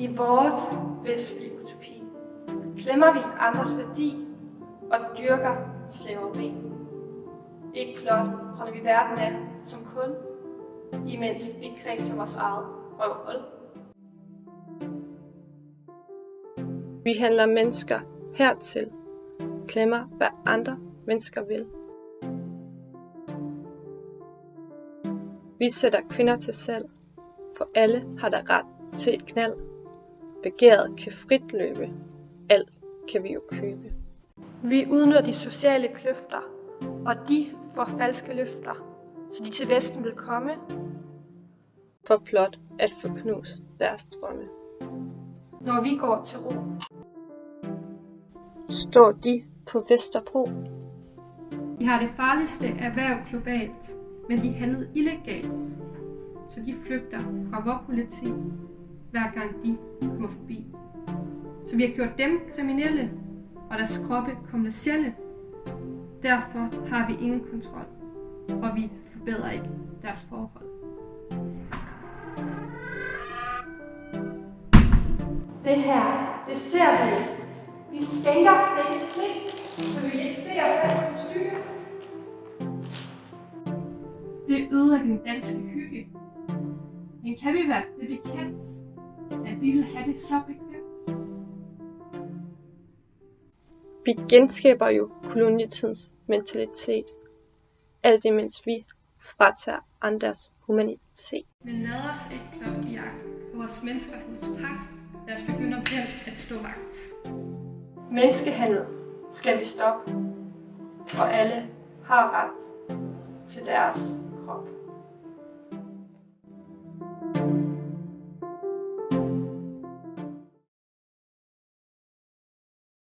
I vores vestlige utopi glemmer vi andres værdi og dyrker slaveri. Ikke blot brænder vi verden af som kul, imens vi kredser vores eget røvhul. Vi handler mennesker hertil, glemmer hvad andre mennesker vil. Vi sætter kvinder til salg, for alle har der ret til et knald. Begæret kan frit løbe, alt kan vi jo købe. Vi udnytter de sociale kløfter, og de får falske løfter, så de til Vesten vil komme. For blot at få knust deres drømme. Når vi går til ro, Står de på Vesterbro. de har det farligste erhverv globalt, men de handlede illegalt, så de flygter fra vores politi, hver gang de kommer forbi. Så vi har gjort dem kriminelle, og deres kroppe kommercielle. Derfor har vi ingen kontrol, og vi forbedrer ikke deres forhold. Det her, det ser vi ikke. Vi skænker det et klik, så vi ikke ser os selv som stykke. Det ødelægger den danske hygge. Men kan vi være det bekendt, at vi vil have det så bekvemt? Vi genskaber jo kolonietidens mentalitet. Alt imens vi fratager andres humanitet. Men lad os ikke blot give jagt på vores menneskerettighedspagt. Lad os begynde at stå vagt. Menneskehandel skal vi stoppe, for alle har ret til deres krop.